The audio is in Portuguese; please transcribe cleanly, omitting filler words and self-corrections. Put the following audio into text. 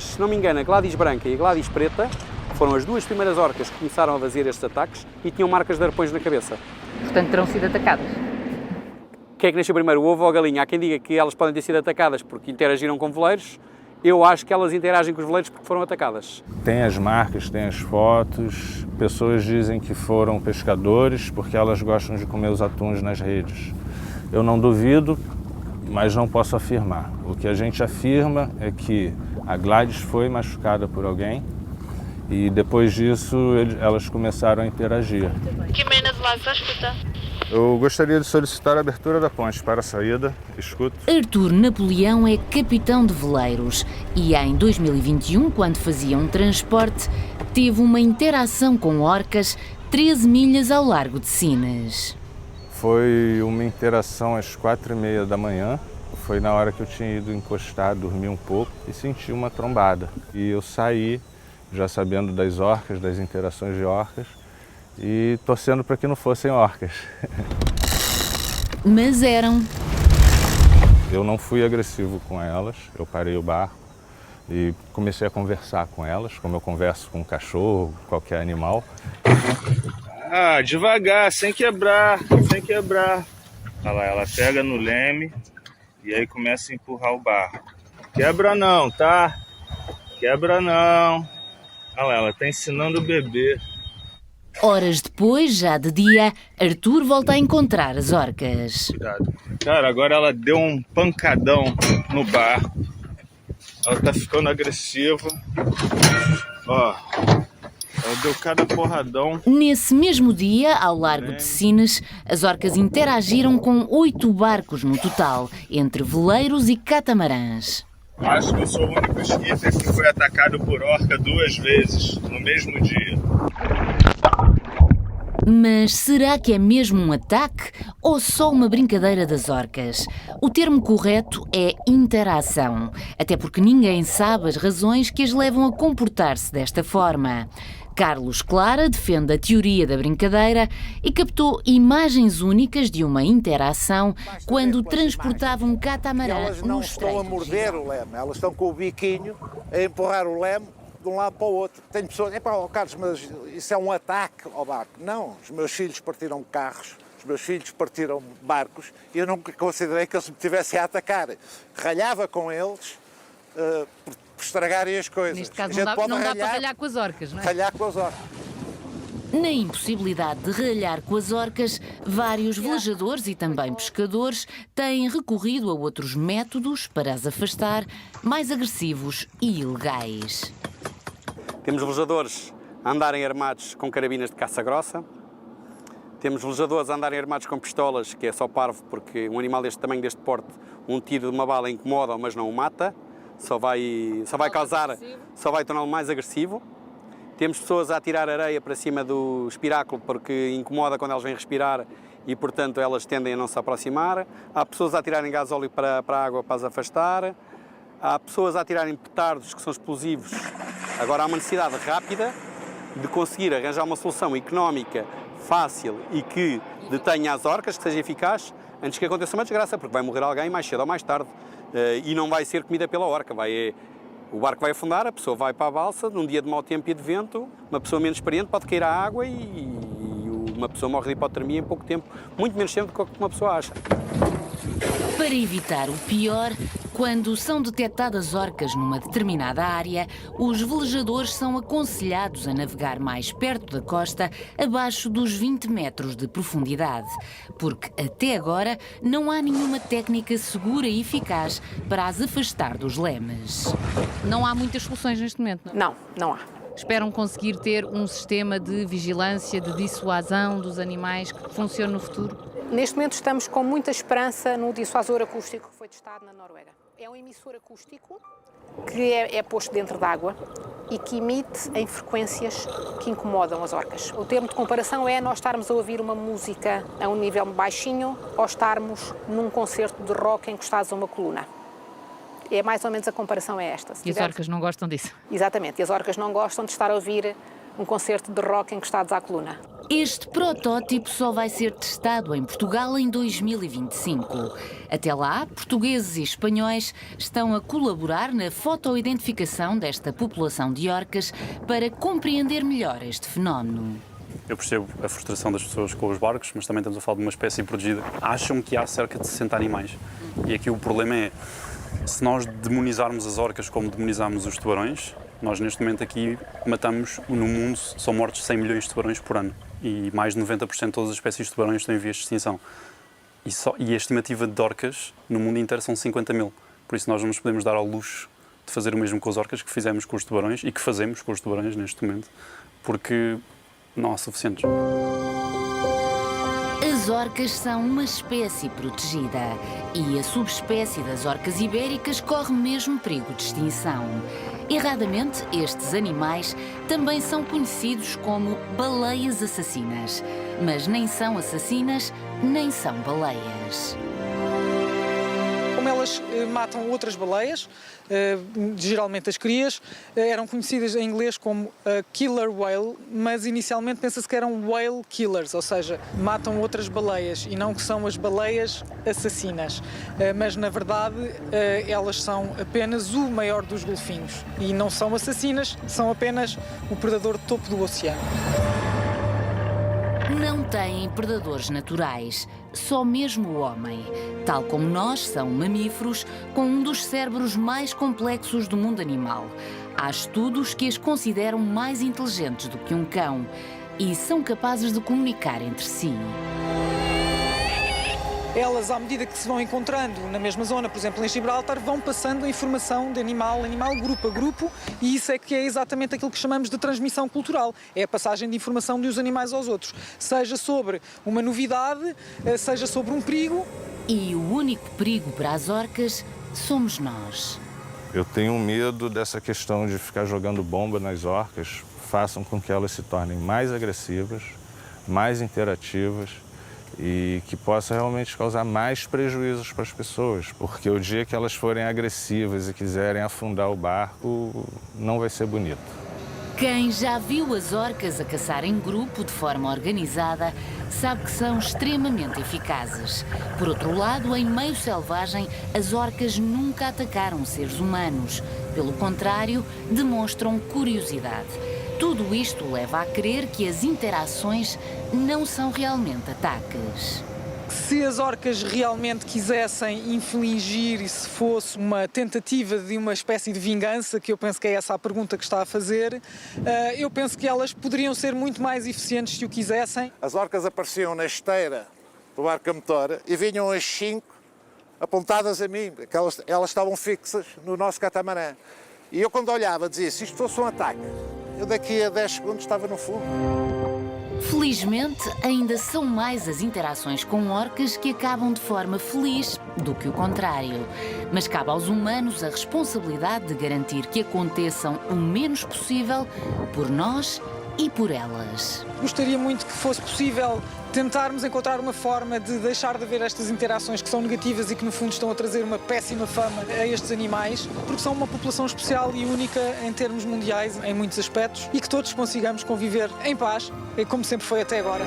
Se não me engano, a Gladys branca e a Gladys preta foram as duas primeiras orcas que começaram a fazer estes ataques e tinham marcas de arpões na cabeça. Portanto, terão sido atacadas. Quem é que nasceu primeiro, o ovo ou a galinha? Há quem diga que elas podem ter sido atacadas porque interagiram com veleiros. Eu acho que elas interagem com os veleiros porque foram atacadas. Tem as marcas, tem as fotos. Pessoas dizem que foram pescadores porque elas gostam de comer os atuns nas redes. Eu não duvido, mas não posso afirmar. O que a gente afirma é que a Gladys foi machucada por alguém e depois disso elas começaram a interagir. Eu gostaria de solicitar a abertura da ponte para a saída. Escuto. Artur Napoleão é capitão de veleiros e em 2021, quando fazia um transporte, teve uma interação com orcas 13 milhas ao largo de Sines. Foi uma interação às 4h30 da manhã. Foi na hora que eu tinha ido encostar, dormir um pouco e senti uma trombada. E eu saí, já sabendo das orcas, das interações de orcas, e torcendo para que não fossem orcas. Mas eram. Eu não fui agressivo com elas, eu parei o barco e comecei a conversar com elas, como eu converso com um cachorro, qualquer animal. Ah, devagar, sem quebrar, sem quebrar. Olha lá, ela pega no leme e aí começa a empurrar o barco. Quebra não, tá? Quebra não. Olha lá, ela tá ensinando o bebê. Horas depois, já de dia, Artur volta a encontrar as orcas. Cuidado. Cara, agora ela deu um pancadão no barco. Ela tá ficando agressiva. Ó, ela deu cada porradão. Nesse mesmo dia, ao largo de Sines, as orcas interagiram com 8 barcos no total, entre veleiros e catamarãs. Acho que eu sou o único skipper que foi atacado por orca 2 vezes no mesmo dia. Mas será que é mesmo um ataque ou só uma brincadeira das orcas? O termo correto é interação, até porque ninguém sabe as razões que as levam a comportar-se desta forma. Carlos Clara defende a teoria da brincadeira e captou imagens únicas de uma interação quando transportava um catamarã. Elas não estão a morder o leme, elas estão com o biquinho a empurrar o leme de um lado para o outro. Tenho pessoas, Carlos, mas isso é um ataque ao barco. Não, os meus filhos partiram carros, os meus filhos partiram barcos e eu nunca considerei que eles me tivessem a atacar. Ralhava com eles por estragarem as coisas. Neste caso não dá para ralhar com as orcas, não é? Ralhar com as orcas. Na impossibilidade de ralhar com as orcas, vários velejadores e também pescadores têm recorrido a outros métodos para as afastar, mais agressivos e ilegais. Temos velejadores a andarem armados com carabinas de caça grossa. Temos velejadores a andarem armados com pistolas, que é só parvo, porque um animal deste tamanho, deste porte, um tiro de uma bala incomoda, mas não o mata. Só vai torná-lo mais agressivo. Temos pessoas a atirar areia para cima do espiráculo porque incomoda quando elas vêm respirar e, portanto, elas tendem a não se aproximar. Há pessoas a atirarem gasóleo para a água para as afastar. Há pessoas a atirarem petardos que são explosivos. Agora há uma necessidade rápida de conseguir arranjar uma solução económica, fácil e que detenha as orcas, que seja eficaz, antes que aconteça uma desgraça, porque vai morrer alguém mais cedo ou mais tarde. E não vai ser comida pela orca, o barco vai afundar, a pessoa vai para a balsa, num dia de mau tempo e de vento, uma pessoa menos experiente pode cair à água e uma pessoa morre de hipotermia em pouco tempo, muito menos tempo do que uma pessoa acha. Para evitar o pior, quando são detectadas orcas numa determinada área, os velejadores são aconselhados a navegar mais perto da costa, abaixo dos 20 metros de profundidade, porque até agora não há nenhuma técnica segura e eficaz para as afastar dos lemes. Não há muitas soluções neste momento, não? Não há. Esperam conseguir ter um sistema de vigilância, de dissuasão dos animais que funcione no futuro? Neste momento estamos com muita esperança no dissuasor acústico que foi testado na Noruega. É um emissor acústico que é posto dentro d'água e que emite em frequências que incomodam as orcas. O termo de comparação é nós estarmos a ouvir uma música a um nível baixinho ou estarmos num concerto de rock encostados a uma coluna. É mais ou menos a comparação é esta. E as orcas não gostam disso? Exatamente, e as orcas não gostam de estar a ouvir um concerto de rock encostados à coluna. Este protótipo só vai ser testado em Portugal em 2025. Até lá, portugueses e espanhóis estão a colaborar na fotoidentificação desta população de orcas para compreender melhor este fenómeno. Eu percebo a frustração das pessoas com os barcos, mas também estamos a falar de uma espécie protegida. Acham que há cerca de 60 animais. E aqui o problema é, se nós demonizarmos as orcas como demonizamos os tubarões, nós neste momento aqui matamos, no mundo são mortos 100 milhões de tubarões por ano. E mais de 90% de todas as espécies de tubarões estão em vias de extinção. E a estimativa de orcas no mundo inteiro são 50 mil. Por isso nós não nos podemos dar ao luxo de fazer o mesmo com as orcas que fizemos com os tubarões e que fazemos com os tubarões neste momento, porque não há suficientes. As orcas são uma espécie protegida e a subespécie das orcas ibéricas corre mesmo perigo de extinção. Erradamente, estes animais também são conhecidos como baleias assassinas, mas nem são assassinas, nem são baleias. Como elas matam outras baleias, geralmente as crias, eram conhecidas em inglês como killer whale, mas inicialmente pensa-se que eram whale killers, ou seja, matam outras baleias e não que são as baleias assassinas. Mas na verdade elas são apenas o maior dos golfinhos e não são assassinas, são apenas o predador de topo do oceano. Não têm predadores naturais, só mesmo o homem. Tal como nós, são mamíferos com um dos cérebros mais complexos do mundo animal. Há estudos que as consideram mais inteligentes do que um cão e são capazes de comunicar entre si. Elas, à medida que se vão encontrando na mesma zona, por exemplo em Gibraltar, vão passando a informação de animal a animal, grupo a grupo, e isso é que é exatamente aquilo que chamamos de transmissão cultural. É a passagem de informação de uns animais aos outros, seja sobre uma novidade, seja sobre um perigo. E o único perigo para as orcas somos nós. Eu tenho medo dessa questão de ficar jogando bomba nas orcas, façam com que elas se tornem mais agressivas, mais interativas, e que possa realmente causar mais prejuízos para as pessoas, porque o dia que elas forem agressivas e quiserem afundar o barco, não vai ser bonito. Quem já viu as orcas a caçar em grupo de forma organizada sabe que são extremamente eficazes. Por outro lado, em meio selvagem, as orcas nunca atacaram seres humanos. Pelo contrário, demonstram curiosidade. Tudo isto leva a crer que as interações não são realmente ataques. Se as orcas realmente quisessem infligir e se fosse uma tentativa de uma espécie de vingança, que eu penso que é essa a pergunta que está a fazer, eu penso que elas poderiam ser muito mais eficientes se o quisessem. As orcas apareciam na esteira do barco a motor e vinham as 5 apontadas a mim, porque elas estavam fixas no nosso catamarã. E eu quando olhava dizia, se isto fosse um ataque, eu daqui a 10 segundos estava no fundo. Felizmente, ainda são mais as interações com orcas que acabam de forma feliz do que o contrário. Mas cabe aos humanos a responsabilidade de garantir que aconteçam o menos possível por nós e por elas. Gostaria muito que fosse possível tentarmos encontrar uma forma de deixar de haver estas interações que são negativas e que no fundo estão a trazer uma péssima fama a estes animais, porque são uma população especial e única em termos mundiais em muitos aspectos, e que todos consigamos conviver em paz, como sempre foi até agora.